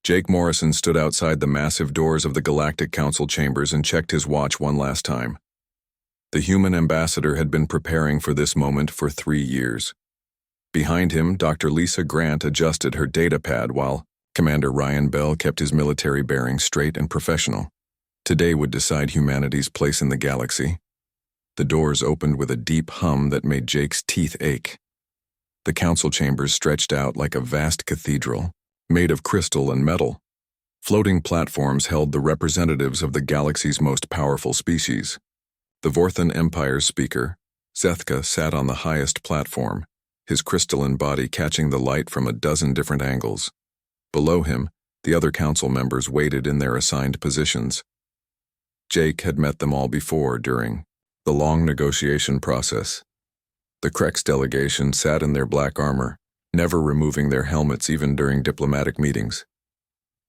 Jake Morrison stood outside the massive doors of the Galactic Council chambers and checked his watch one last time. The human ambassador had been preparing for this moment for 3 years. Behind him, Dr. Lisa Grant adjusted her datapad while Commander Ryan Bell kept his military bearings straight and professional. Today would decide humanity's place in the galaxy. The doors opened with a deep hum that made Jake's teeth ache. The council chambers stretched out like a vast cathedral, made of crystal and metal. Floating platforms held the representatives of the galaxy's most powerful species. The Vorthan Empire's speaker, Zethka, sat on the highest platform, his crystalline body catching the light from a dozen different angles. Below him, the other council members waited in their assigned positions. Jake had met them all before during the long negotiation process. The Krex delegation sat in their black armor, never removing their helmets even during diplomatic meetings.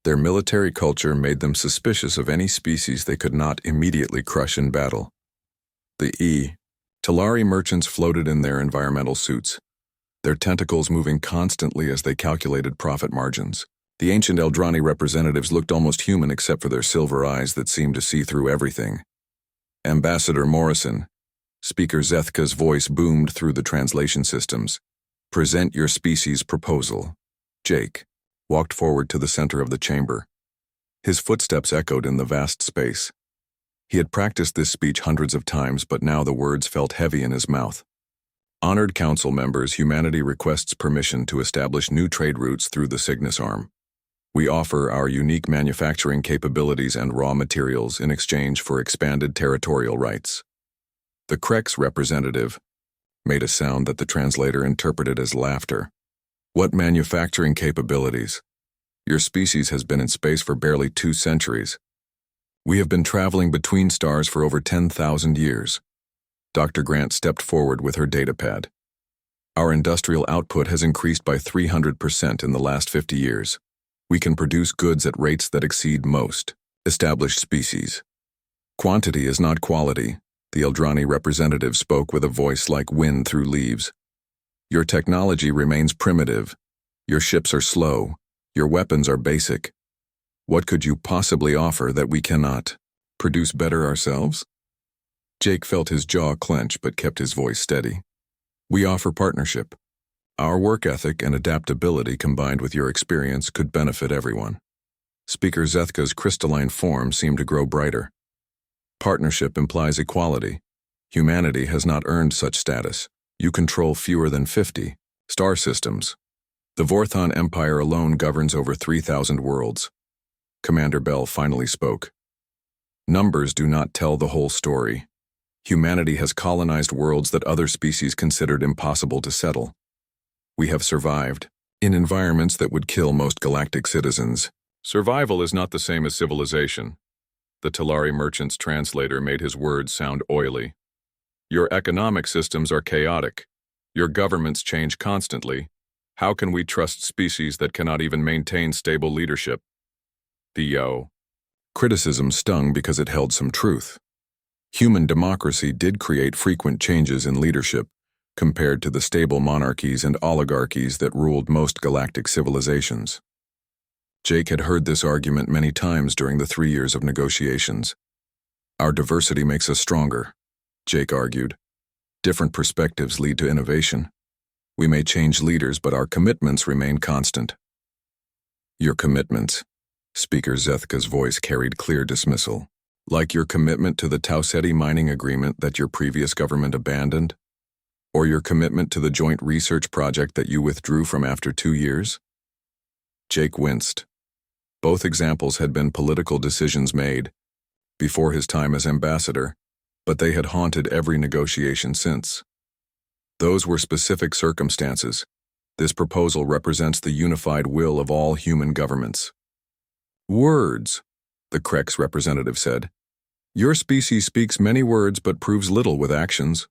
Their military culture made them suspicious of any species they could not immediately crush in battle. The Talari merchants floated in their environmental suits, their tentacles moving constantly as they calculated profit margins. The ancient Eldrani representatives looked almost human except for their silver eyes that seemed to see through everything. Ambassador Morrison, Speaker Zethka's voice boomed through the translation systems. Present your species proposal. Jake walked forward to the center of the chamber. His footsteps echoed in the vast space. He had practiced this speech hundreds of times, but now the words felt heavy in his mouth. Honored council members, humanity requests permission to establish new trade routes through the Cygnus Arm. We offer our unique manufacturing capabilities and raw materials in exchange for expanded territorial rights. The Krex representative made a sound that the translator interpreted as laughter. What manufacturing capabilities? Your species has been in space for barely 2 centuries. We have been traveling between stars for over 10,000 years. Dr. Grant stepped forward with her datapad. Our industrial output has increased by 300% in the last 50 years. We can produce goods at rates that exceed most established species. Quantity is not quality, the Eldrani representative spoke with a voice like wind through leaves. Your technology remains primitive. Your ships are slow. Your weapons are basic. What could you possibly offer that we cannot produce better ourselves? Jake felt his jaw clench but kept his voice steady. We offer partnership. Our work ethic and adaptability combined with your experience could benefit everyone. Speaker Zethka's crystalline form seemed to grow brighter. Partnership implies equality. Humanity has not earned such status. You control fewer than 50 star systems. The Vorthan Empire alone governs over 3,000 worlds. Commander Bell finally spoke. Numbers do not tell the whole story. Humanity has colonized worlds that other species considered impossible to settle. We have survived in environments that would kill most galactic citizens. Survival is not the same as civilization. The Talari merchant's translator made his words sound oily. Your economic systems are chaotic. Your governments change constantly. How can we trust species that cannot even maintain stable leadership? The criticism stung because it held some truth. Human democracy did create frequent changes in leadership, compared to the stable monarchies and oligarchies that ruled most galactic civilizations. Jake had heard this argument many times during the 3 years of negotiations. Our diversity makes us stronger, Jake argued. Different perspectives lead to innovation. We may change leaders, but our commitments remain constant. Your commitments, Speaker Zethka's voice carried clear dismissal. Like your commitment to the Tauceti mining agreement that your previous government abandoned? Or your commitment to the joint research project that you withdrew from after 2 years? Jake winced. Both examples had been political decisions made before his time as ambassador, but they had haunted every negotiation since. Those were specific circumstances. This proposal represents the unified will of all human governments. Words, the Krex representative said. Your species speaks many words but proves little with actions.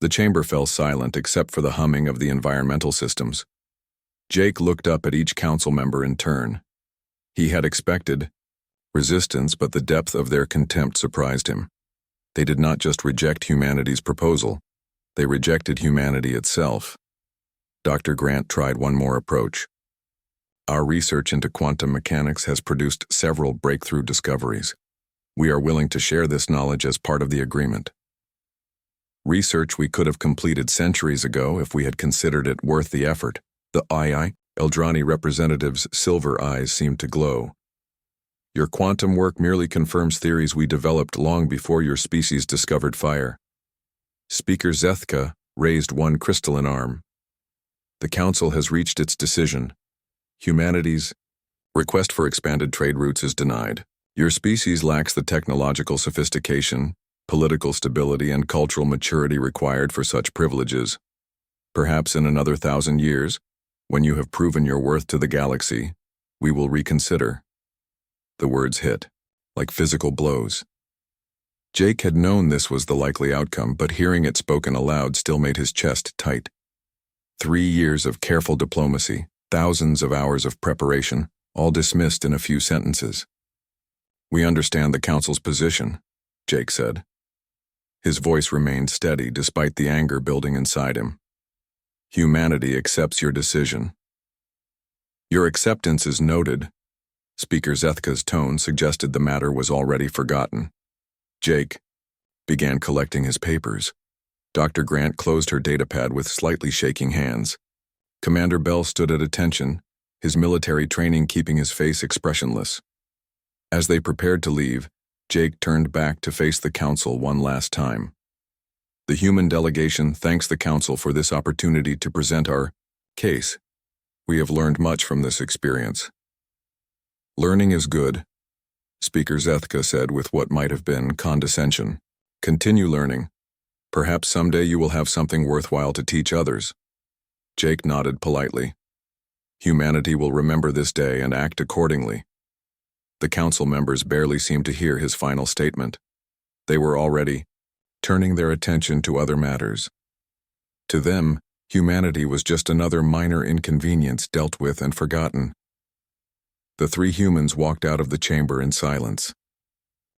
The chamber fell silent except for the humming of the environmental systems. Jake looked up at each council member in turn. He had expected resistance, but the depth of their contempt surprised him. They did not just reject humanity's proposal. They rejected humanity itself. Dr. Grant tried one more approach. Our research into quantum mechanics has produced several breakthrough discoveries. We are willing to share this knowledge as part of the agreement. Research we could have completed centuries ago if we had considered it worth the effort. The Eldrani representative's silver eyes seemed to glow. Your quantum work merely confirms theories we developed long before your species discovered fire. Speaker Zethka raised one crystalline arm. The Council has reached its decision. Humanity's request for expanded trade routes is denied. Your species lacks the technological sophistication, political stability, and cultural maturity required for such privileges. Perhaps in another 1,000 years, when you have proven your worth to the galaxy, we will reconsider. The words hit, like physical blows. Jake had known this was the likely outcome, but hearing it spoken aloud still made his chest tight. 3 years of careful diplomacy, thousands of hours of preparation, all dismissed in a few sentences. We understand the Council's position, Jake said. His voice remained steady despite the anger building inside him. Humanity accepts your decision. Your acceptance is noted. Speaker Zethka's tone suggested the matter was already forgotten. Jake began collecting his papers. Dr. Grant closed her datapad with slightly shaking hands. Commander Bell stood at attention, his military training keeping his face expressionless. As they prepared to leave, Jake turned back to face the Council one last time. The human delegation thanks the Council for this opportunity to present our case. We have learned much from this experience. Learning is good, Speaker Zethka said with what might have been condescension. Continue learning. Perhaps someday you will have something worthwhile to teach others. Jake nodded politely. Humanity will remember this day and act accordingly. The Council members barely seemed to hear his final statement. They were already turning their attention to other matters. To them, humanity was just another minor inconvenience dealt with and forgotten. The 3 humans walked out of the chamber in silence.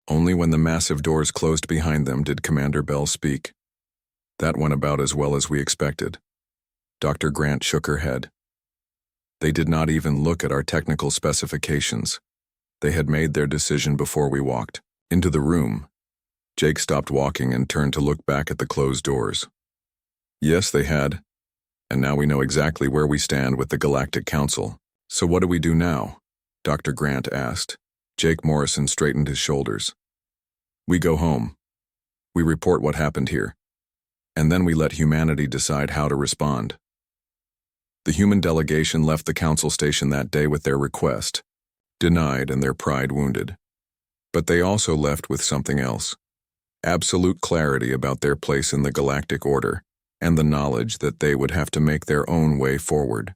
Only when the massive doors closed behind them did Commander Bell speak. That went about as well as we expected. Dr. Grant shook her head. They did not even look at our technical specifications. They had made their decision before we walked into the room. Jake stopped walking and turned to look back at the closed doors. Yes, they had. And now we know exactly where we stand with the Galactic Council. So what do we do now? Dr. Grant asked. Jake Morrison straightened his shoulders. We go home. We report what happened here. And then we let humanity decide how to respond. The human delegation left the Council station that day with their request denied and their pride wounded. But they also left with something else. Absolute clarity about their place in the galactic order, and the knowledge that they would have to make their own way forward.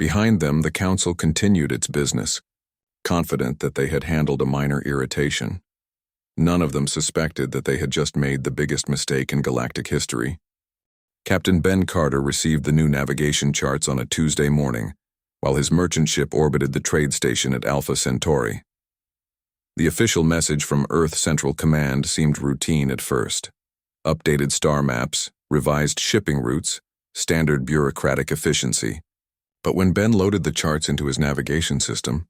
Behind them, the Council continued its business, confident that they had handled a minor irritation. None of them suspected that they had just made the biggest mistake in galactic history. Captain Ben Carter received the new navigation charts on a Tuesday morning, while his merchant ship orbited the trade station at Alpha Centauri. The official message from Earth Central Command seemed routine at first. Updated star maps, revised shipping routes, standard bureaucratic efficiency. But when Ben loaded the charts into his navigation system,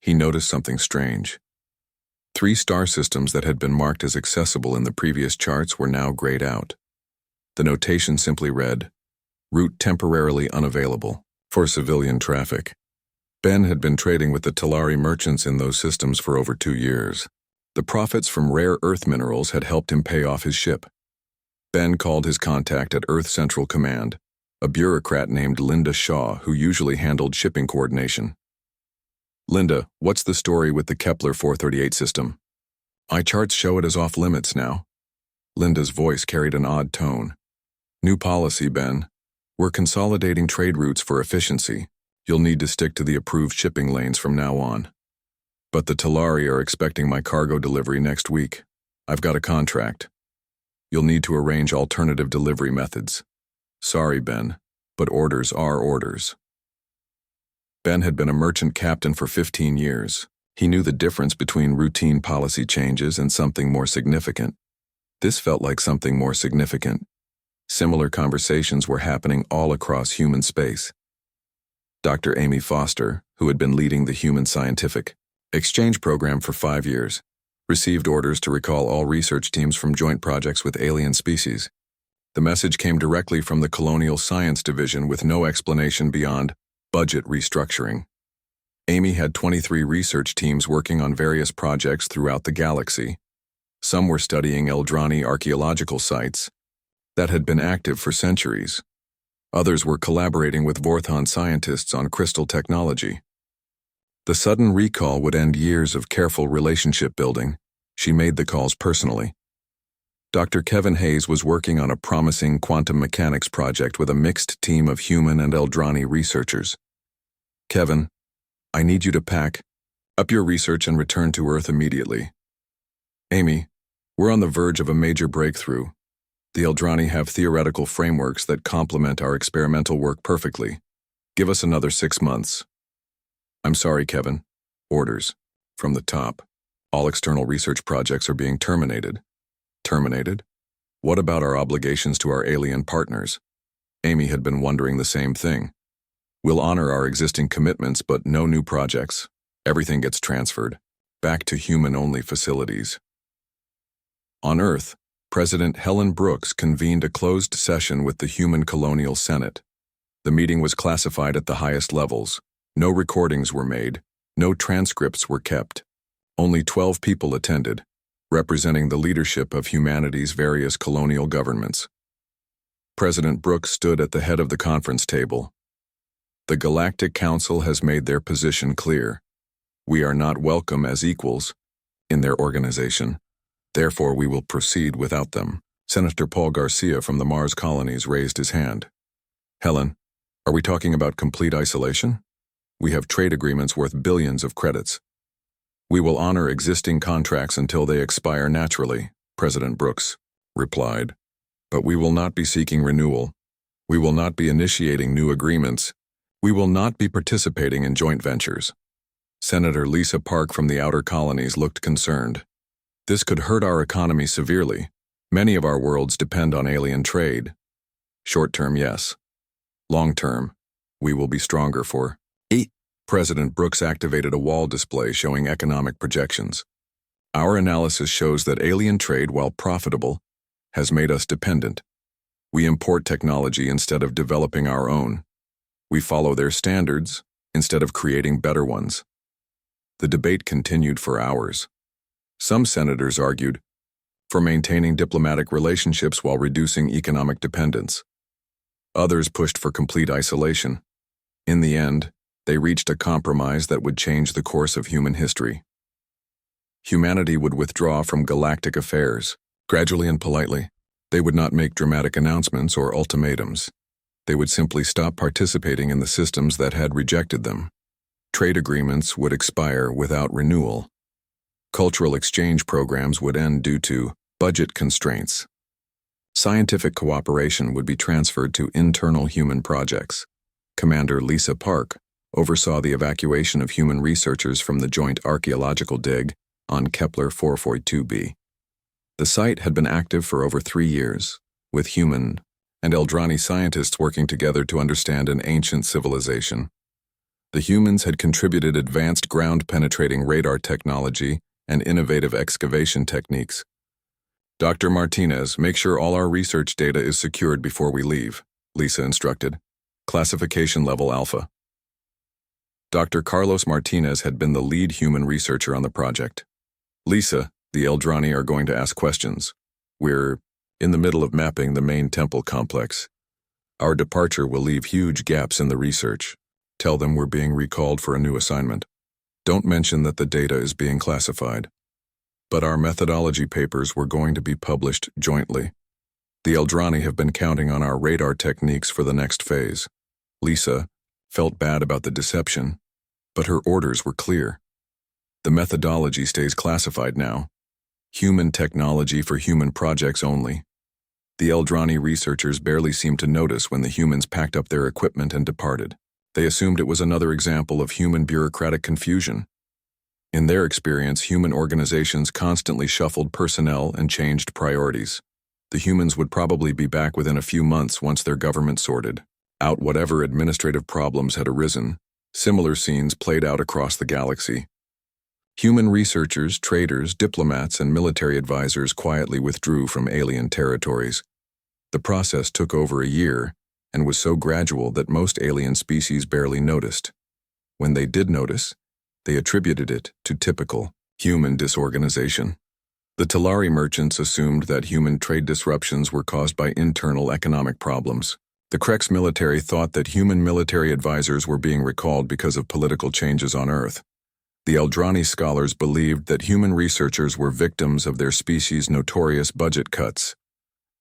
he noticed something strange. 3 star systems that had been marked as accessible in the previous charts were now grayed out. The notation simply read, "Route temporarily unavailable for civilian traffic." Ben had been trading with the Talari merchants in those systems for over 2 years. The profits from rare earth minerals had helped him pay off his ship. Ben called his contact at Earth Central Command, a bureaucrat named Linda Shaw who usually handled shipping coordination. "Linda, what's the story with the Kepler 438 system? My charts show it as off limits now." Linda's voice carried an odd tone. "New policy, Ben. We're consolidating trade routes for efficiency. You'll need to stick to the approved shipping lanes from now on. But the Talari are expecting my cargo delivery next week. I've got a contract. You'll need to arrange alternative delivery methods. Sorry, Ben, but orders are orders." Ben had been a merchant captain for 15 years. He knew the difference between routine policy changes and something more significant. This felt like something more significant. Similar conversations were happening all across human space. Dr. Amy Foster, who had been leading the Human Scientific Exchange Program for 5 years, received orders to recall all research teams from joint projects with alien species. The message came directly from the Colonial Science Division with no explanation beyond budget restructuring. Amy had 23 research teams working on various projects throughout the galaxy. Some were studying Eldrani archaeological sites that had been active for centuries. Others were collaborating with Vorthon scientists on crystal technology. The sudden recall would end years of careful relationship building. She made the calls personally. Dr. Kevin Hayes was working on a promising quantum mechanics project with a mixed team of human and Eldrani researchers. Kevin, I need you to pack up your research and return to Earth immediately. Amy, we're on the verge of a major breakthrough. The Eldrani have theoretical frameworks that complement our experimental work perfectly. Give us another 6 months. I'm sorry, Kevin. Orders. From the top. All external research projects are being terminated. Terminated? What about our obligations to our alien partners? Amy had been wondering the same thing. We'll honor our existing commitments, but no new projects. Everything gets transferred. Back to human-only facilities. On Earth, President Helen Brooks convened a closed session with the Human Colonial Senate. The meeting was classified at the highest levels. No recordings were made. No transcripts were kept. Only 12 people attended, representing the leadership of humanity's various colonial governments. President Brooks stood at the head of the conference table. The Galactic Council has made their position clear. We are not welcome as equals in their organization. Therefore, we will proceed without them. Senator Paul Garcia from the Mars colonies raised his hand. Helen, are we talking about complete isolation? We have trade agreements worth billions of credits. We will honor existing contracts until they expire naturally, President Brooks replied. But we will not be seeking renewal. We will not be initiating new agreements. We will not be participating in joint ventures. Senator Lisa Park from the outer colonies looked concerned. This could hurt our economy severely. Many of our worlds depend on alien trade. Short term, yes. Long term, we will be stronger for 8. President Brooks activated a wall display showing economic projections. Our analysis shows that alien trade, while profitable, has made us dependent. We import technology instead of developing our own. We follow their standards instead of creating better ones. The debate continued for hours. Some senators argued for maintaining diplomatic relationships while reducing economic dependence. Others pushed for complete isolation. In the end, they reached a compromise that would change the course of human history. Humanity would withdraw from galactic affairs, gradually and politely. They would not make dramatic announcements or ultimatums. They would simply stop participating in the systems that had rejected them. Trade agreements would expire without renewal. Cultural exchange programs would end due to budget constraints. Scientific cooperation would be transferred to internal human projects. Commander Lisa Park oversaw the evacuation of human researchers from the joint archaeological dig on Kepler 442b. The site had been active for over 3 years, with human and Eldrani scientists working together to understand an ancient civilization. The humans had contributed advanced ground-penetrating radar technology and innovative excavation techniques. Dr. Martinez, make sure all our research data is secured before we leave, Lisa instructed. Classification level Alpha. Dr. Carlos Martinez had been the lead human researcher on the project. Lisa, the Eldrani are going to ask questions. We're in the middle of mapping the main temple complex. Our departure will leave huge gaps in the research. Tell them we're being recalled for a new assignment. Don't mention that the data is being classified. But our methodology papers were going to be published jointly. The Eldrani have been counting on our radar techniques for the next phase. Lisa felt bad about the deception, but her orders were clear. The methodology stays classified now. Human technology for human projects only. The Eldrani researchers barely seemed to notice when the humans packed up their equipment and departed. They assumed it was another example of human bureaucratic confusion. In their experience, human organizations constantly shuffled personnel and changed priorities. The humans would probably be back within a few months once their government sorted. out whatever administrative problems had arisen. Similar scenes played out across the galaxy. Human researchers, traders, diplomats, and military advisors quietly withdrew from alien territories. The process took over a year and was so gradual that most alien species barely noticed. When they did notice, they attributed it to typical human disorganization. The Talari merchants assumed that human trade disruptions were caused by internal economic problems. The Krex military thought that human military advisors were being recalled because of political changes on Earth. The Eldrani scholars believed that human researchers were victims of their species' notorious budget cuts.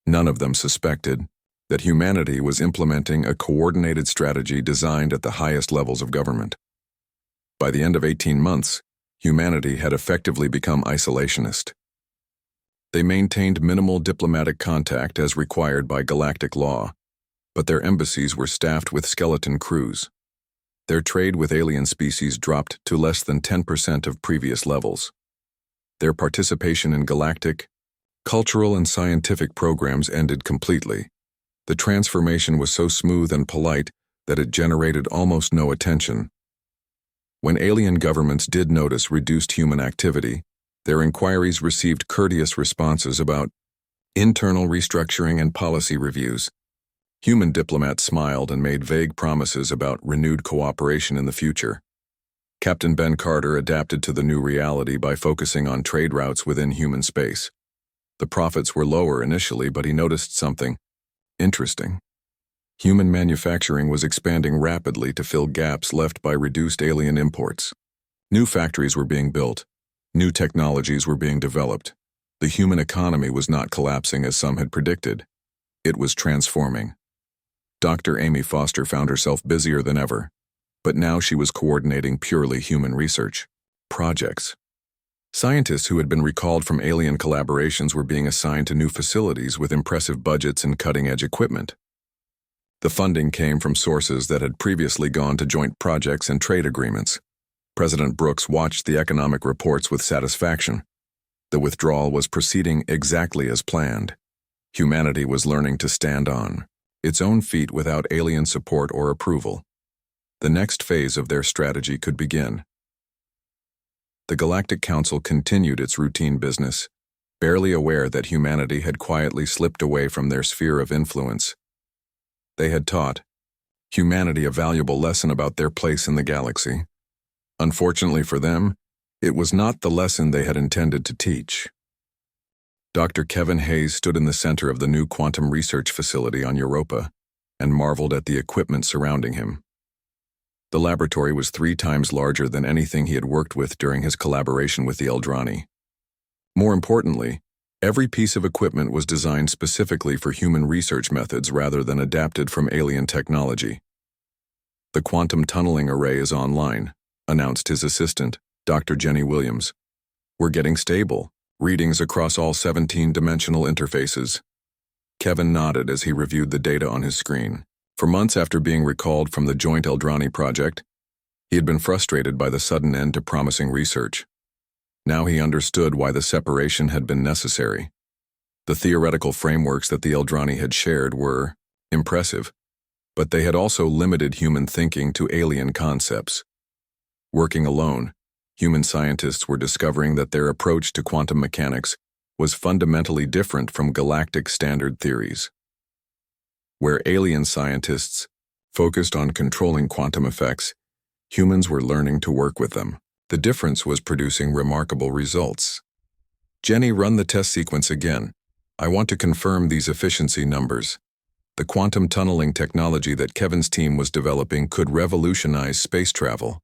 None of them suspected that humanity was implementing a coordinated strategy designed at the highest levels of government. By the end of 18 months, humanity had effectively become isolationist. They maintained minimal diplomatic contact as required by galactic law, but their embassies were staffed with skeleton crews. Their trade with alien species dropped to less than 10% of previous levels. Their participation in galactic, cultural, and scientific programs ended completely. The transformation was so smooth and polite that it generated almost no attention. When alien governments did notice reduced human activity, their inquiries received courteous responses about internal restructuring and policy reviews. Human diplomats smiled and made vague promises about renewed cooperation in the future. Captain Ben Carter adapted to the new reality by focusing on trade routes within human space. The profits were lower initially, but he noticed something interesting. Human manufacturing was expanding rapidly to fill gaps left by reduced alien imports. New factories were being built. New technologies were being developed. The human economy was not collapsing as some had predicted. It was transforming. Dr. Amy Foster found herself busier than ever, but now she was coordinating purely human research projects. Scientists who had been recalled from alien collaborations were being assigned to new facilities with impressive budgets and cutting-edge equipment. The funding came from sources that had previously gone to joint projects and trade agreements. President Brooks watched the economic reports with satisfaction. The withdrawal was proceeding exactly as planned. Humanity was learning to stand on its own feet without alien support or approval. The next phase of their strategy could begin. The Galactic Council continued its routine business, barely aware that humanity had quietly slipped away from their sphere of influence. They had taught humanity a valuable lesson about their place in the galaxy. Unfortunately for them, it was not the lesson they had intended to teach. Dr. Kevin Hayes stood in the center of the new quantum research facility on Europa and marveled at the equipment surrounding him. The laboratory was 3 times larger than anything he had worked with during his collaboration with the Eldrani. More importantly, every piece of equipment was designed specifically for human research methods rather than adapted from alien technology. "The quantum tunneling array is online," announced his assistant, Dr. Jenny Williams. "We're getting stable readings across all 17-dimensional interfaces." Kevin nodded as he reviewed the data on his screen. For months after being recalled from the joint Eldrani project, he had been frustrated by the sudden end to promising research. Now he understood why the separation had been necessary. The theoretical frameworks that the Eldrani had shared were impressive, but they had also limited human thinking to alien concepts. Working alone, human scientists were discovering that their approach to quantum mechanics was fundamentally different from galactic standard theories. Where alien scientists focused on controlling quantum effects, humans were learning to work with them. The difference was producing remarkable results. "Jenny, run the test sequence again. I want to confirm these efficiency numbers." The quantum tunneling technology that Kevin's team was developing could revolutionize space travel.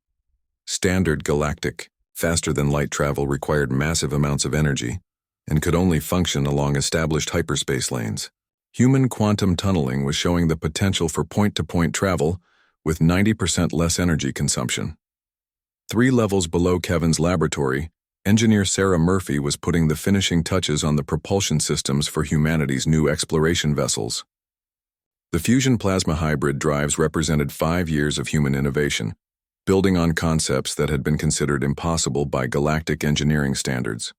Standard galactic, faster-than-light travel required massive amounts of energy and could only function along established hyperspace lanes. Human quantum tunneling was showing the potential for point-to-point travel with 90% less energy consumption. 3 levels below Kevin's laboratory, engineer Sarah Murphy was putting the finishing touches on the propulsion systems for humanity's new exploration vessels. The fusion plasma hybrid drives represented 5 years of human innovation, building on concepts that had been considered impossible by galactic engineering standards.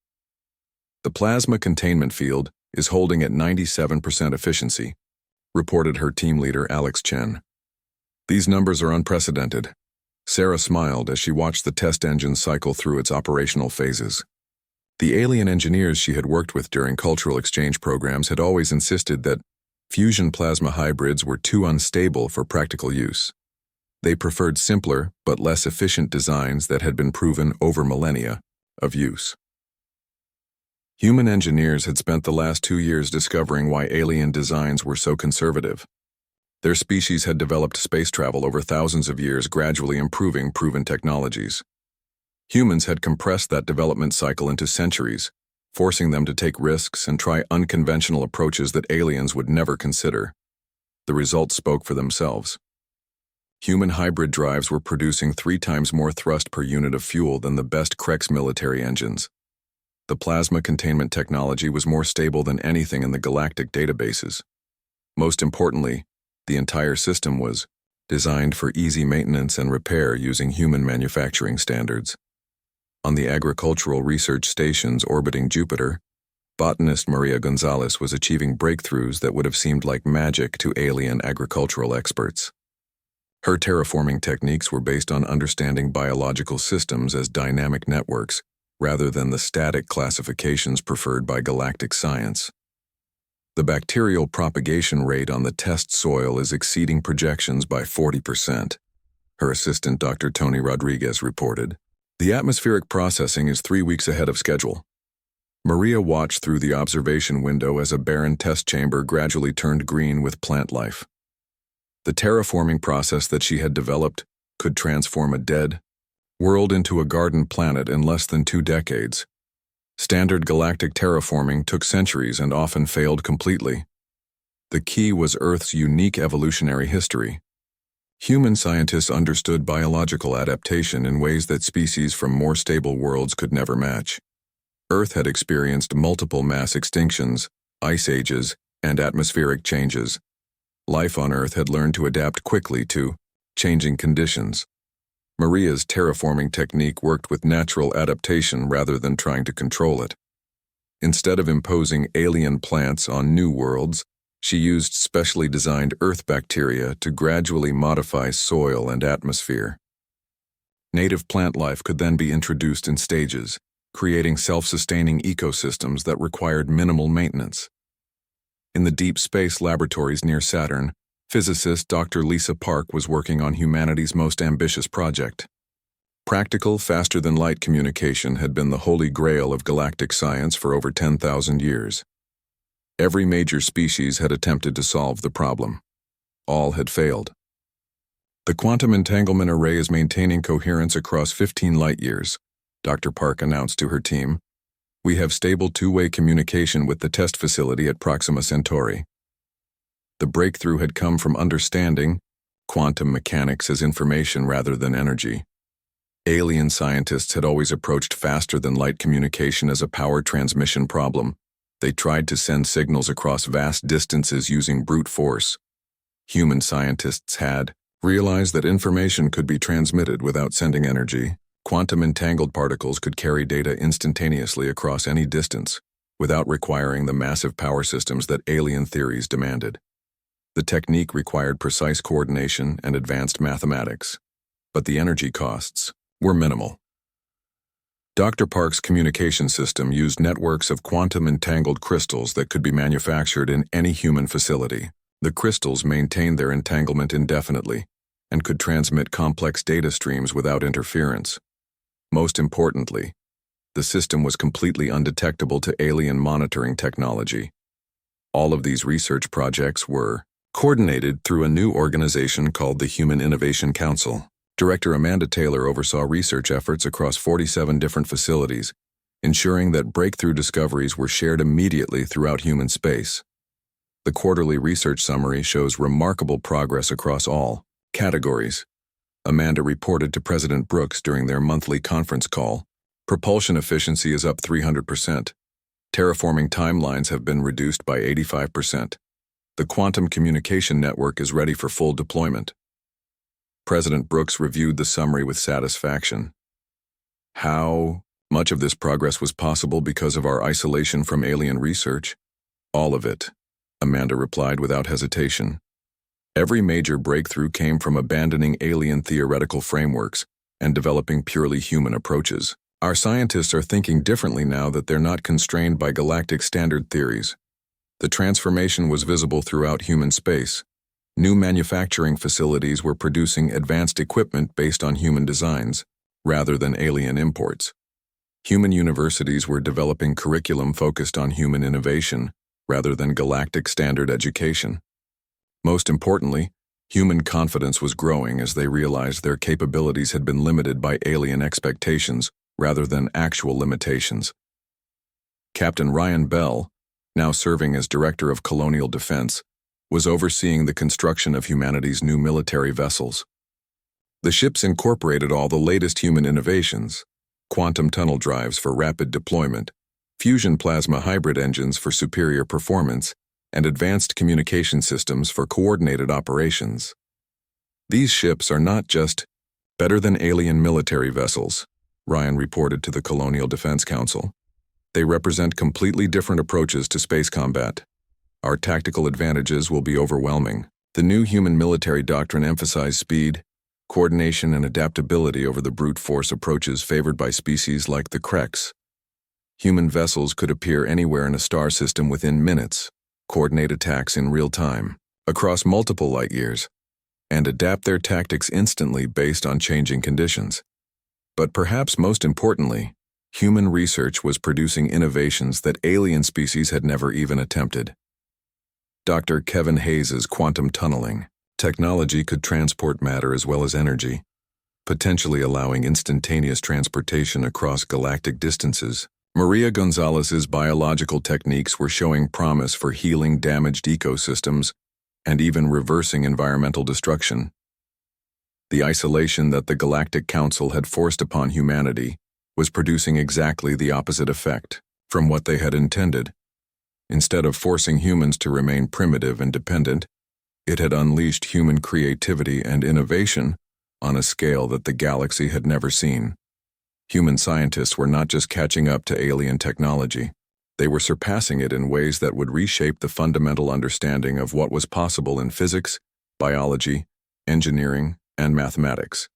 "The plasma containment field is holding at 97% efficiency," reported her team leader Alex Chen. These numbers are unprecedented. Sarah smiled as she watched the test engine cycle through its operational phases. The alien engineers she had worked with during cultural exchange programs had always insisted that fusion plasma hybrids were too unstable for practical use. They preferred simpler but less efficient designs that had been proven over millennia of use. Human engineers had spent the last 2 years discovering why alien designs were so conservative. Their species had developed space travel over thousands of years, gradually improving proven technologies. Humans had compressed that development cycle into centuries, forcing them to take risks and try unconventional approaches that aliens would never consider. The results spoke for themselves. Human hybrid drives were producing 3 times more thrust per unit of fuel than the best Krex military engines. The plasma containment technology was more stable than anything in the galactic databases. Most importantly, the entire system was designed for easy maintenance and repair using human manufacturing standards. On the agricultural research stations orbiting Jupiter, botanist Maria Gonzalez was achieving breakthroughs that would have seemed like magic to alien agricultural experts. Her terraforming techniques were based on understanding biological systems as dynamic networks rather than the static classifications preferred by galactic science. The bacterial propagation rate on the test soil is exceeding projections by 40%, her assistant Dr. Tony Rodriguez reported. The atmospheric processing is 3 weeks ahead of schedule. Maria watched through the observation window as a barren test chamber gradually turned green with plant life. The terraforming process that she had developed could transform a dead world into a garden planet in less than 2 decades. Standard galactic terraforming took centuries and often failed completely. The key was Earth's unique evolutionary history. Human scientists understood biological adaptation in ways that species from more stable worlds could never match. Earth had experienced multiple mass extinctions, ice ages, and atmospheric changes. Life on Earth had learned to adapt quickly to changing conditions. Maria's terraforming technique worked with natural adaptation rather than trying to control it. Instead of imposing alien plants on new worlds, she used specially designed Earth bacteria to gradually modify soil and atmosphere. Native plant life could then be introduced in stages, creating self-sustaining ecosystems that required minimal maintenance. In the deep space laboratories near Saturn, physicist Dr. Lisa Park was working on humanity's most ambitious project. Practical, faster-than-light communication had been the holy grail of galactic science for over 10,000 years. Every major species had attempted to solve the problem. All had failed. The quantum entanglement array is maintaining coherence across 15 light-years, Dr. Park announced to her team. We have stable two-way communication with the test facility at Proxima Centauri. The breakthrough had come from understanding quantum mechanics as information rather than energy. Alien scientists had always approached faster-than-light communication as a power transmission problem. They tried to send signals across vast distances using brute force. Human scientists had realized that information could be transmitted without sending energy. Quantum entangled particles could carry data instantaneously across any distance, without requiring the massive power systems that alien theories demanded. The technique required precise coordination and advanced mathematics, but the energy costs were minimal. Dr. Park's communication system used networks of quantum-entangled crystals that could be manufactured in any human facility. The crystals maintained their entanglement indefinitely and could transmit complex data streams without interference. Most importantly, the system was completely undetectable to alien monitoring technology. All of these research projects were coordinated through a new organization called the Human Innovation Council. Director Amanda Taylor oversaw research efforts across 47 different facilities, ensuring that breakthrough discoveries were shared immediately throughout human space. The quarterly research summary shows remarkable progress across all categories. Amanda reported to President Brooks during their monthly conference call. Propulsion efficiency is up 300%. Terraforming timelines have been reduced by 85%. The quantum communication network is ready for full deployment. President Brooks reviewed the summary with satisfaction. How much of this progress was possible because of our isolation from alien research? All of it, Amanda replied without hesitation. Every major breakthrough came from abandoning alien theoretical frameworks and developing purely human approaches. Our scientists are thinking differently now that they're not constrained by galactic standard theories. The transformation was visible throughout human space. New manufacturing facilities were producing advanced equipment based on human designs, rather than alien imports. Human universities were developing curriculum focused on human innovation, rather than galactic standard education. Most importantly, human confidence was growing as they realized their capabilities had been limited by alien expectations rather than actual limitations. Captain Ryan Bell, now serving as Director of Colonial Defense, was overseeing the construction of humanity's new military vessels. The ships incorporated all the latest human innovations: quantum tunnel drives for rapid deployment, fusion plasma hybrid engines for superior performance, and advanced communication systems for coordinated operations. These ships are not just better than alien military vessels, Ryan reported to the Colonial Defense Council. They represent completely different approaches to space combat. Our tactical advantages will be overwhelming. The new human military doctrine emphasized speed, coordination, and adaptability over the brute force approaches favored by species like the Kreks. Human vessels could appear anywhere in a star system within minutes, coordinate attacks in real time, across multiple light years, and adapt their tactics instantly based on changing conditions. But perhaps most importantly, human research was producing innovations that alien species had never even attempted. Dr. Kevin Hayes's quantum tunneling technology could transport matter as well as energy, potentially allowing instantaneous transportation across galactic distances. Maria Gonzalez's biological techniques were showing promise for healing damaged ecosystems and even reversing environmental destruction. The isolation that the Galactic Council had forced upon humanity was producing exactly the opposite effect from what they had intended. Instead of forcing humans to remain primitive and dependent, it had unleashed human creativity and innovation on a scale that the galaxy had never seen. Human scientists were not just catching up to alien technology, they were surpassing it in ways that would reshape the fundamental understanding of what was possible in physics, biology, engineering, and mathematics.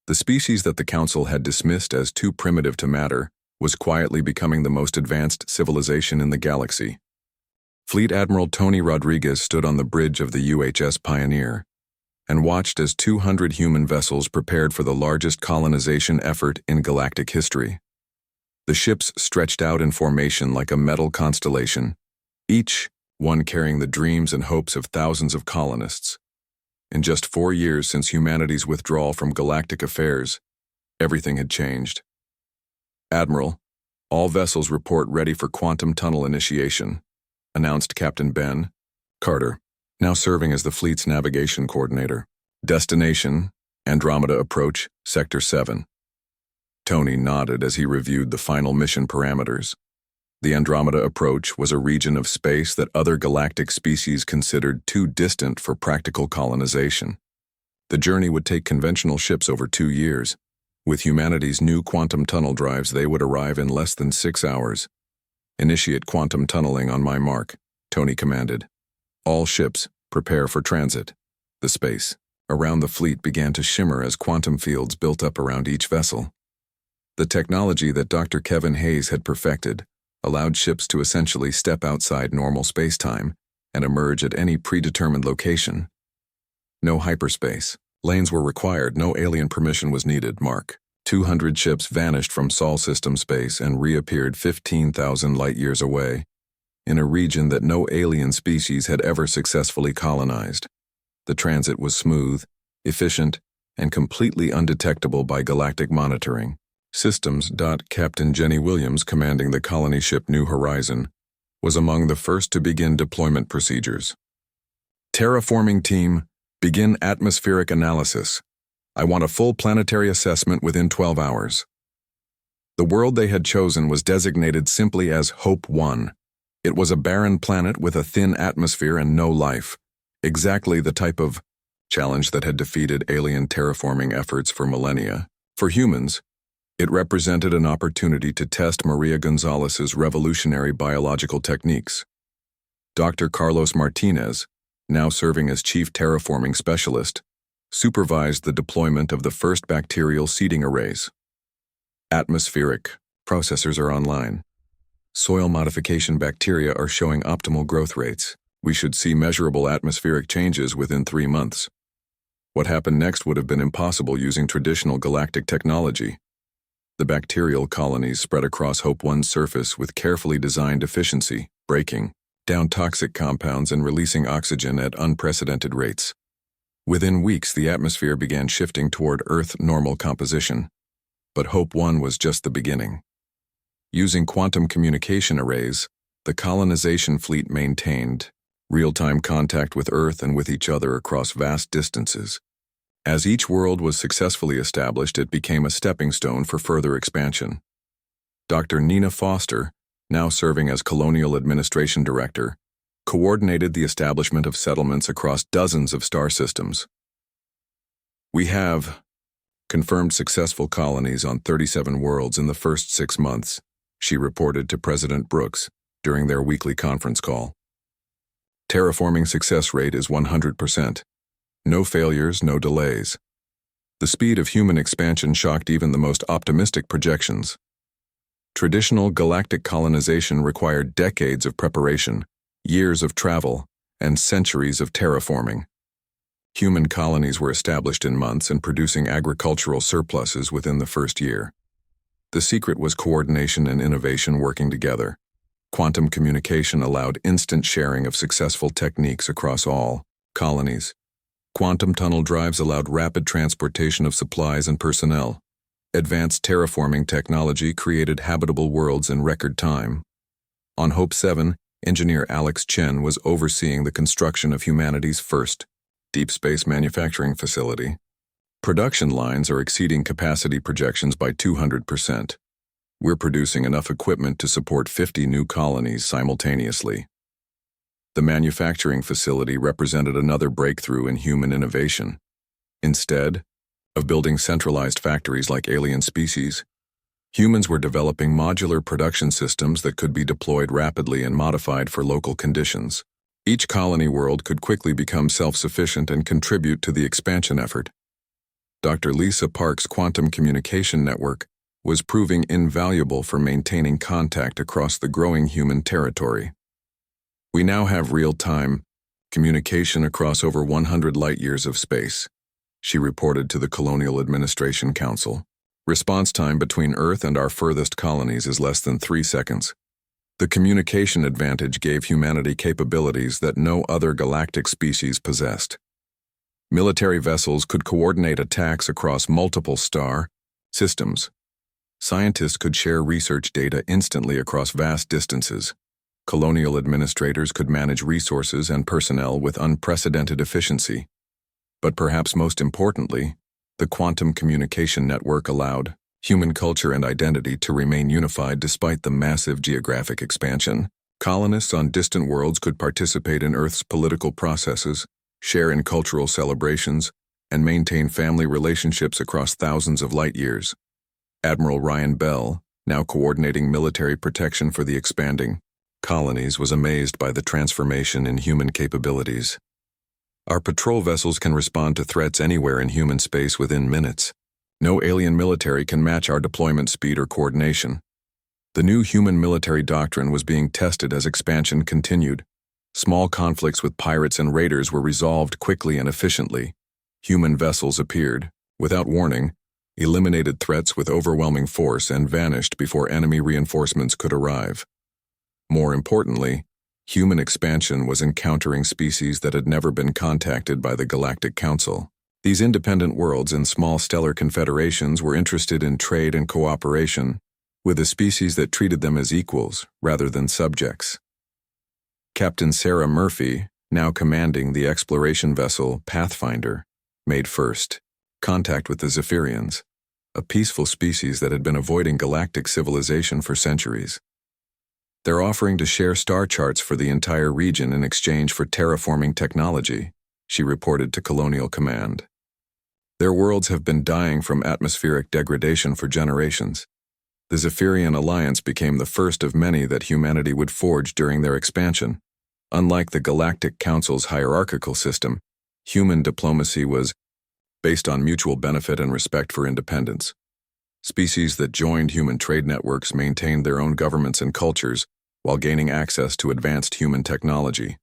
The species that the Council had dismissed as too primitive to matter was quietly becoming the most advanced civilization in the galaxy. Fleet Admiral Tony Rodriguez stood on the bridge of the UHS Pioneer and watched as 200 human vessels prepared for the largest colonization effort in galactic history. The ships stretched out in formation like a metal constellation, each one carrying the dreams and hopes of thousands of colonists. In just 4 years since humanity's withdrawal from galactic affairs, everything had changed. Admiral, all vessels report ready for quantum tunnel initiation, announced Captain Ben Carter, now serving as the fleet's navigation coordinator. Destination, Andromeda Approach, Sector 7. Tony nodded as he reviewed the final mission parameters. The Andromeda Approach was a region of space that other galactic species considered too distant for practical colonization. The journey would take conventional ships over 2 years. With humanity's new quantum tunnel drives, they would arrive in less than 6 hours. Initiate quantum tunneling on my mark, Tony commanded. All ships, prepare for transit. The space around the fleet began to shimmer as quantum fields built up around each vessel. The technology that Dr. Kevin Hayes had perfected allowed ships to essentially step outside normal space-time and emerge at any predetermined location. No hyperspace lanes were required, no alien permission was needed, Mark. 200 ships vanished from Sol system space and reappeared 15,000 light-years away, in a region that no alien species had ever successfully colonized. The transit was smooth, efficient, and completely undetectable by galactic monitoring. Systems. Captain Jenny Williams, commanding the colony ship New Horizon, was among the first to begin deployment procedures. Terraforming team, begin atmospheric analysis. I want a full planetary assessment within 12 hours. The world they had chosen was designated simply as Hope 1. It was a barren planet with a thin atmosphere and no life, exactly the type of challenge that had defeated alien terraforming efforts for millennia. For humans, it represented an opportunity to test Maria Gonzalez's revolutionary biological techniques. Dr. Carlos Martinez, now serving as chief terraforming specialist, supervised the deployment of the first bacterial seeding arrays. Atmospheric processors are online. Soil modification bacteria are showing optimal growth rates. We should see measurable atmospheric changes within 3 months. What happened next would have been impossible using traditional galactic technology. The bacterial colonies spread across Hope 1's surface with carefully designed efficiency, breaking down toxic compounds and releasing oxygen at unprecedented rates. Within weeks, the atmosphere began shifting toward Earth normal composition. But Hope 1 was just the beginning. Using quantum communication arrays, the colonization fleet maintained real-time contact with Earth and with each other across vast distances. As each world was successfully established, it became a stepping stone for further expansion. Dr. Nina Foster, now serving as Colonial Administration Director, coordinated the establishment of settlements across dozens of star systems. We have confirmed successful colonies on 37 worlds in the first 6 months, she reported to President Brooks during their weekly conference call. Terraforming success rate is 100%. No failures, no delays. The speed of human expansion shocked even the most optimistic projections. Traditional galactic colonization required decades of preparation, years of travel, and centuries of terraforming. Human colonies were established in months and producing agricultural surpluses within the first year. The secret was coordination and innovation working together. Quantum communication allowed instant sharing of successful techniques across all colonies. Quantum tunnel drives allowed rapid transportation of supplies and personnel. Advanced terraforming technology created habitable worlds in record time. On Hope 7, engineer Alex Chen was overseeing the construction of humanity's first deep space manufacturing facility. Production lines are exceeding capacity projections by 200%. We're producing enough equipment to support 50 new colonies simultaneously. The manufacturing facility represented another breakthrough in human innovation. Instead of building centralized factories like alien species, humans were developing modular production systems that could be deployed rapidly and modified for local conditions. Each colony world could quickly become self-sufficient and contribute to the expansion effort. Dr. Lisa Park's quantum communication network was proving invaluable for maintaining contact across the growing human territory. We now have real-time communication across over 100 light-years of space, she reported to the Colonial Administration Council. Response time between Earth and our furthest colonies is less than 3 seconds. The communication advantage gave humanity capabilities that no other galactic species possessed. Military vessels could coordinate attacks across multiple star systems. Scientists could share research data instantly across vast distances. Colonial administrators could manage resources and personnel with unprecedented efficiency. But perhaps most importantly, the quantum communication network allowed human culture and identity to remain unified despite the massive geographic expansion. Colonists on distant worlds could participate in Earth's political processes, share in cultural celebrations, and maintain family relationships across thousands of light years. Admiral Ryan Bell, now coordinating military protection for the expanding colonies, was amazed by the transformation in human capabilities. Our patrol vessels can respond to threats anywhere in human space within minutes. No alien military can match our deployment speed or coordination. The new human military doctrine was being tested as expansion continued. Small conflicts with pirates and raiders were resolved quickly and efficiently. Human vessels appeared, without warning, eliminated threats with overwhelming force, and vanished before enemy reinforcements could arrive. More importantly, human expansion was encountering species that had never been contacted by the Galactic Council. These independent worlds and small stellar confederations were interested in trade and cooperation with a species that treated them as equals rather than subjects. Captain Sarah Murphy, now commanding the exploration vessel Pathfinder, made first contact with the Zephyrians, a peaceful species that had been avoiding galactic civilization for centuries. They're offering to share star charts for the entire region in exchange for terraforming technology, she reported to Colonial Command. Their worlds have been dying from atmospheric degradation for generations. The Zephyrian alliance became the first of many that humanity would forge during their expansion. Unlike the Galactic Council's hierarchical system, human diplomacy was based on mutual benefit and respect for independence. Species that joined human trade networks maintained their own governments and cultures while gaining access to advanced human technology.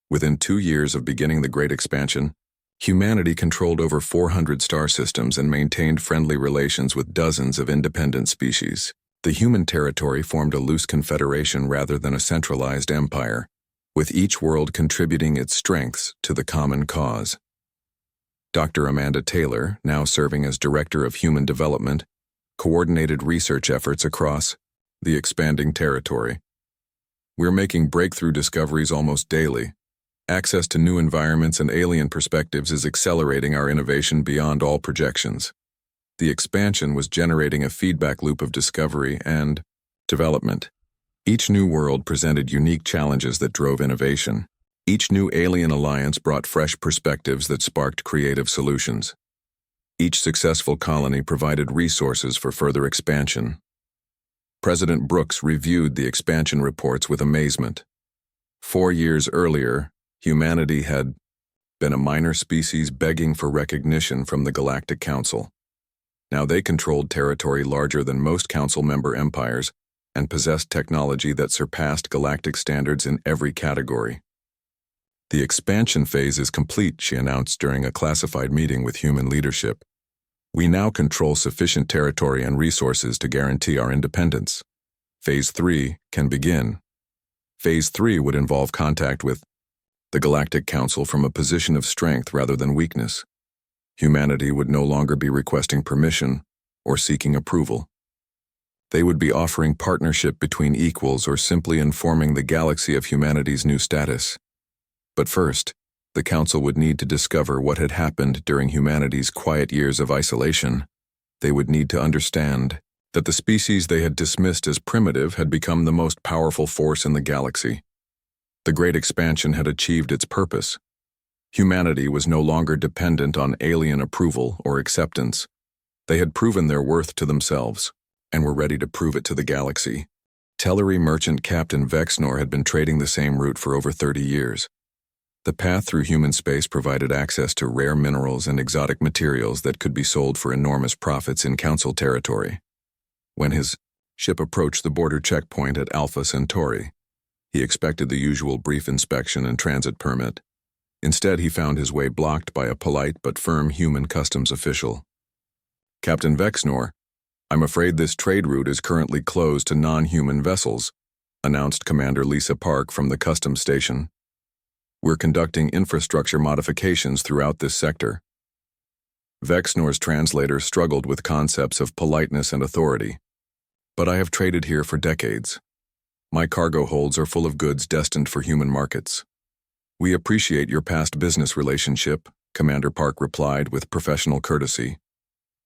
Within 2 years of beginning the Great Expansion, humanity controlled over 400 star systems and maintained friendly relations with dozens of independent species. The human territory formed a loose confederation rather than a centralized empire, with each world contributing its strengths to the common cause. Dr. Amanda Taylor, now serving as Director of Human Development, coordinated research efforts across the expanding territory. We're making breakthrough discoveries almost daily. Access to new environments and alien perspectives is accelerating our innovation beyond all projections. The expansion was generating a feedback loop of discovery and development. Each new world presented unique challenges that drove innovation. Each new alien alliance brought fresh perspectives that sparked creative solutions. Each successful colony provided resources for further expansion. President Brooks reviewed the expansion reports with amazement. 4 years earlier, humanity had been a minor species begging for recognition from the Galactic Council. Now they controlled territory larger than most Council member empires and possessed technology that surpassed galactic standards in every category. The expansion phase is complete, she announced during a classified meeting with human leadership. We now control sufficient territory and resources to guarantee our independence. Phase 3 can begin. Phase 3 would involve contact with the Galactic Council from a position of strength rather than weakness. Humanity would no longer be requesting permission or seeking approval. They would be offering partnership between equals or simply informing the galaxy of humanity's new status. But first, the Council would need to discover what had happened during humanity's quiet years of isolation. They would need to understand that the species they had dismissed as primitive had become the most powerful force in the galaxy. The Great Expansion had achieved its purpose. Humanity was no longer dependent on alien approval or acceptance. They had proven their worth to themselves, and were ready to prove it to the galaxy. Tellery merchant Captain Vexnor had been trading the same route for over 30 years. The path through human space provided access to rare minerals and exotic materials that could be sold for enormous profits in Council territory. When his ship approached the border checkpoint at Alpha Centauri, he expected the usual brief inspection and transit permit. Instead, he found his way blocked by a polite but firm human customs official. Captain Vexnor, I'm afraid this trade route is currently closed to non-human vessels, announced Commander Lisa Park from the customs station. We're conducting infrastructure modifications throughout this sector. Vexnor's translator struggled with concepts of politeness and authority. But I have traded here for decades. My cargo holds are full of goods destined for human markets. We appreciate your past business relationship, Commander Park replied with professional courtesy.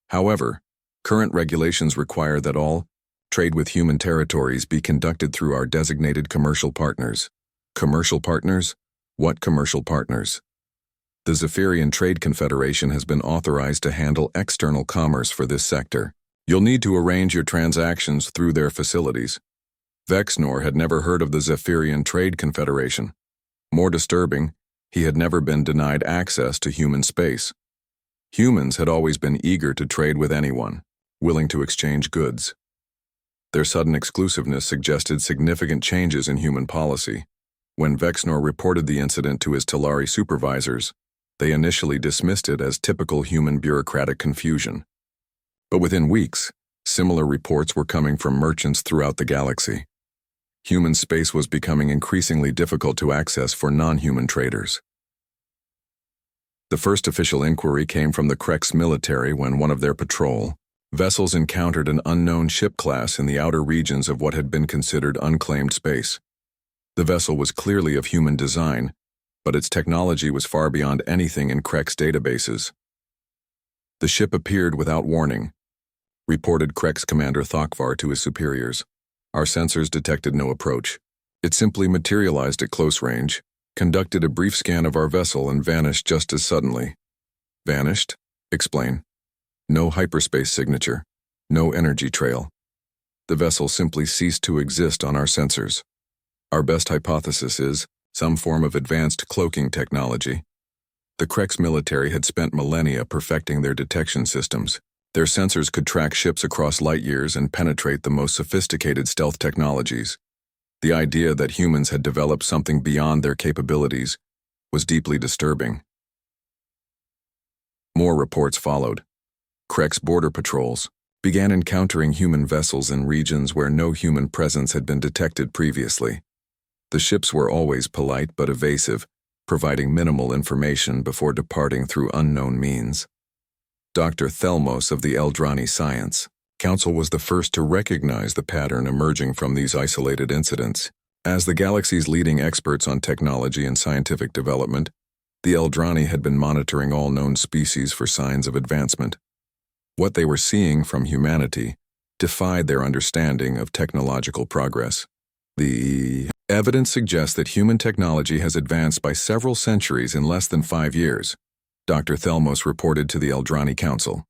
However, current regulations require that all trade with human territories be conducted through our designated commercial partners. Commercial partners? What commercial partners? The Zephyrian Trade Confederation has been authorized to handle external commerce for this sector. You'll need to arrange your transactions through their facilities. Vexnor had never heard of the Zephyrian Trade Confederation. More disturbing, he had never been denied access to human space. Humans had always been eager to trade with anyone, willing to exchange goods. Their sudden exclusiveness suggested significant changes in human policy. When Vexnor reported the incident to his Talari supervisors, they initially dismissed it as typical human bureaucratic confusion. But within weeks, similar reports were coming from merchants throughout the galaxy. Human space was becoming increasingly difficult to access for non-human traders. The first official inquiry came from the Krex military when one of their patrol vessels encountered an unknown ship class in the outer regions of what had been considered unclaimed space. The vessel was clearly of human design, but its technology was far beyond anything in Krex databases. The ship appeared without warning, reported Krex Commander Thokvar to his superiors. Our sensors detected no approach. It simply materialized at close range, conducted a brief scan of our vessel and vanished just as suddenly. Vanished? Explain. No hyperspace signature. No energy trail. The vessel simply ceased to exist on our sensors. Our best hypothesis is some form of advanced cloaking technology. The Krex military had spent millennia perfecting their detection systems. Their sensors could track ships across light years and penetrate the most sophisticated stealth technologies. The idea that humans had developed something beyond their capabilities was deeply disturbing. More reports followed. Krex border patrols began encountering human vessels in regions where no human presence had been detected previously. The ships were always polite but evasive, providing minimal information before departing through unknown means. Dr. Thelmos of the Eldrani Science Council was the first to recognize the pattern emerging from these isolated incidents. As the galaxy's leading experts on technology and scientific development, the Eldrani had been monitoring all known species for signs of advancement. What they were seeing from humanity defied their understanding of technological progress. The evidence suggests that human technology has advanced by several centuries in less than 5 years, Dr. Thelmos reported to the Eldrani Council.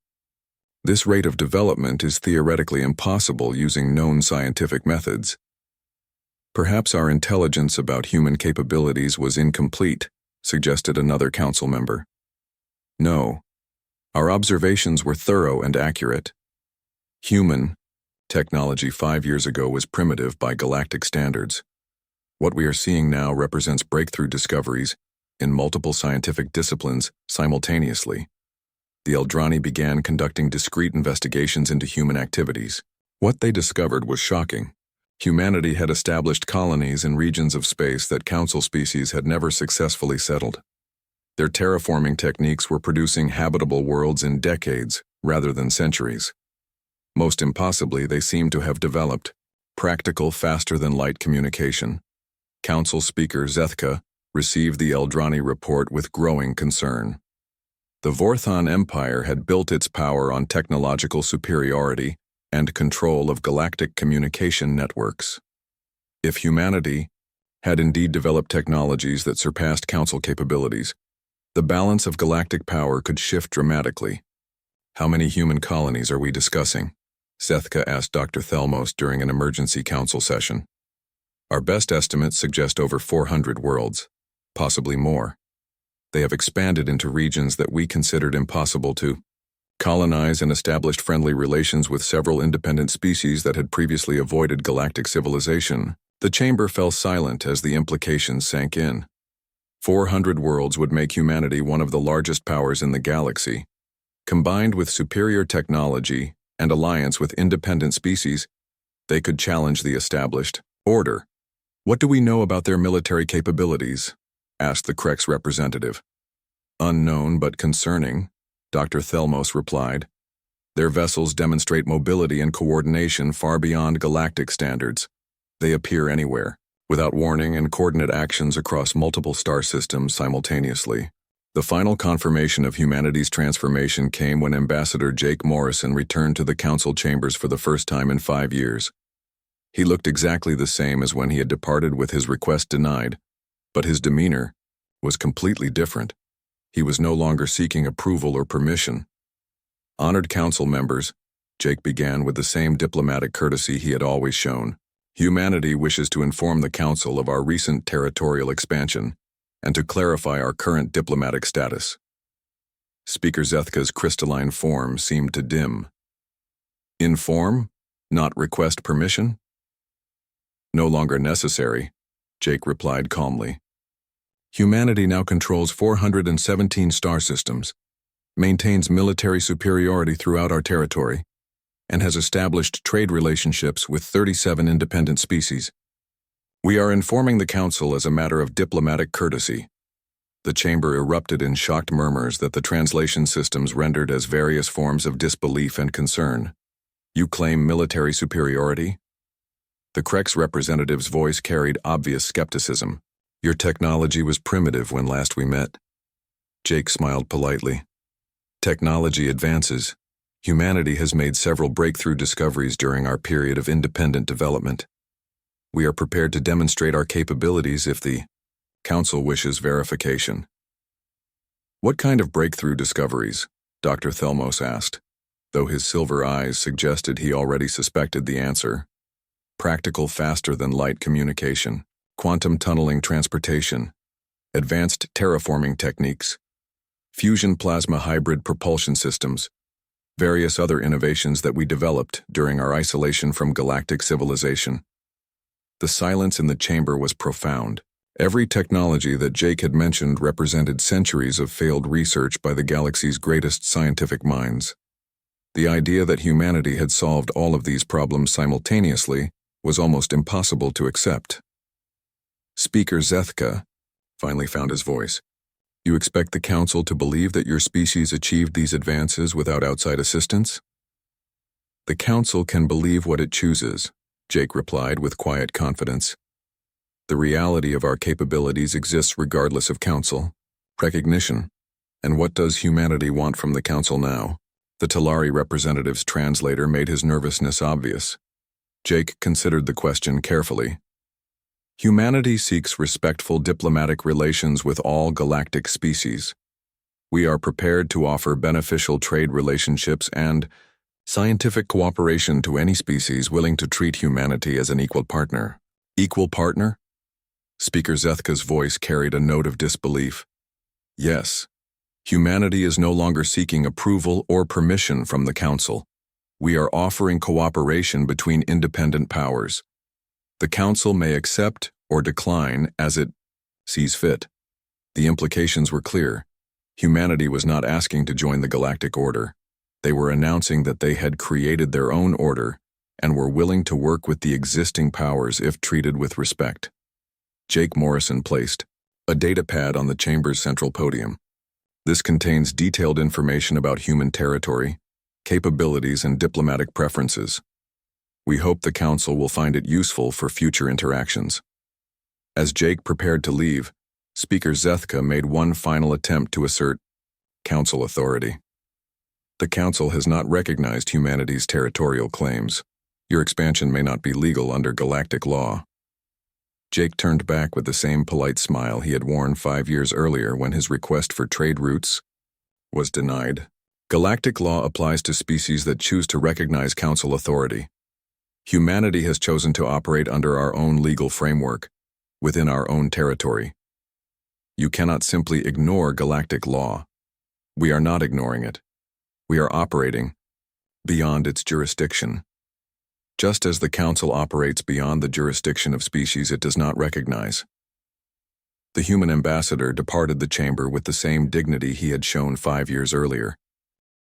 This rate of development is theoretically impossible using known scientific methods. Perhaps our intelligence about human capabilities was incomplete, suggested another council member. No, our observations were thorough and accurate. Human technology 5 years ago was primitive by galactic standards. What we are seeing now represents breakthrough discoveries in multiple scientific disciplines simultaneously. The Eldrani began conducting discrete investigations into human activities. What they discovered was shocking. Humanity had established colonies in regions of space that council species had never successfully settled. Their terraforming techniques were producing habitable worlds in decades rather than centuries. Most impossibly, they seemed to have developed practical, faster-than-light communication. Council Speaker Zethka received the Eldrani report with growing concern. The Vorthon Empire had built its power on technological superiority and control of galactic communication networks. If humanity had indeed developed technologies that surpassed Council capabilities, the balance of galactic power could shift dramatically. How many human colonies are we discussing? Zethka asked Dr. Thelmos during an emergency council session. Our best estimates suggest over 400 worlds, possibly more. They have expanded into regions that we considered impossible to colonize and established friendly relations with several independent species that had previously avoided galactic civilization. The chamber fell silent as the implications sank in. 400 worlds would make humanity one of the largest powers in the galaxy. Combined with superior technology and alliance with independent species, they could challenge the established order. What do we know about their military capabilities? Asked the Krex representative. Unknown but concerning, Dr. Thelmos replied. Their vessels demonstrate mobility and coordination far beyond galactic standards. They appear anywhere, without warning and coordinate actions across multiple star systems simultaneously. The final confirmation of humanity's transformation came when Ambassador Jake Morrison returned to the council chambers for the first time in 5 years. He looked exactly the same as when he had departed with his request denied, but his demeanor was completely different. He was no longer seeking approval or permission. Honored council members, Jake began with the same diplomatic courtesy he had always shown. Humanity wishes to inform the council of our recent territorial expansion and to clarify our current diplomatic status. Speaker Zethka's crystalline form seemed to dim. Inform, not request permission? No longer necessary, Jake replied calmly. Humanity now controls 417 star systems, maintains military superiority throughout our territory, and has established trade relationships with 37 independent species. We are informing the Council as a matter of diplomatic courtesy. The chamber erupted in shocked murmurs that the translation systems rendered as various forms of disbelief and concern. You claim military superiority? The Krex representative's voice carried obvious skepticism. Your technology was primitive when last we met. Jake smiled politely. Technology advances. Humanity has made several breakthrough discoveries during our period of independent development. We are prepared to demonstrate our capabilities if the Council wishes verification. What kind of breakthrough discoveries? Dr. Thelmos asked, though his silver eyes suggested he already suspected the answer. Practical, faster-than-light communication. quantum tunneling transportation, advanced terraforming techniques, fusion plasma hybrid propulsion systems, various other innovations that we developed during our isolation from galactic civilization. The silence in the chamber was profound. Every technology that Jake had mentioned represented centuries of failed research by the galaxy's greatest scientific minds. The idea that humanity had solved all of these problems simultaneously was almost impossible to accept. Speaker Zethka finally found his voice. You expect the Council to believe that your species achieved these advances without outside assistance? The Council can believe what it chooses, Jake replied with quiet confidence. The reality of our capabilities exists regardless of Council recognition. And what does humanity want from the Council now? The Talari representative's translator made his nervousness obvious. Jake considered the question carefully. Humanity seeks respectful diplomatic relations with all galactic species. We are prepared to offer beneficial trade relationships and scientific cooperation to any species willing to treat humanity as an equal partner. Equal partner? Speaker Zethka's voice carried a note of disbelief. Yes, humanity is no longer seeking approval or permission from the Council. We are offering cooperation between independent powers. The Council may accept or decline as it sees fit. The implications were clear. Humanity was not asking to join the Galactic Order. They were announcing that they had created their own order and were willing to work with the existing powers if treated with respect. Jake Morrison placed a datapad on the chamber's central podium. This contains detailed information about human territory, capabilities, and diplomatic preferences. We hope the Council will find it useful for future interactions. As Jake prepared to leave, Speaker Zethka made one final attempt to assert Council authority. The Council has not recognized humanity's territorial claims. Your expansion may not be legal under galactic law. Jake turned back with the same polite smile he had worn 5 years earlier when his request for trade routes was denied. Galactic law applies to species that choose to recognize Council authority. Humanity has chosen to operate under our own legal framework, within our own territory. You cannot simply ignore galactic law. We are not ignoring it. We are operating beyond its jurisdiction. Just as the Council operates beyond the jurisdiction of species it does not recognize. The human ambassador departed the chamber with the same dignity he had shown 5 years earlier.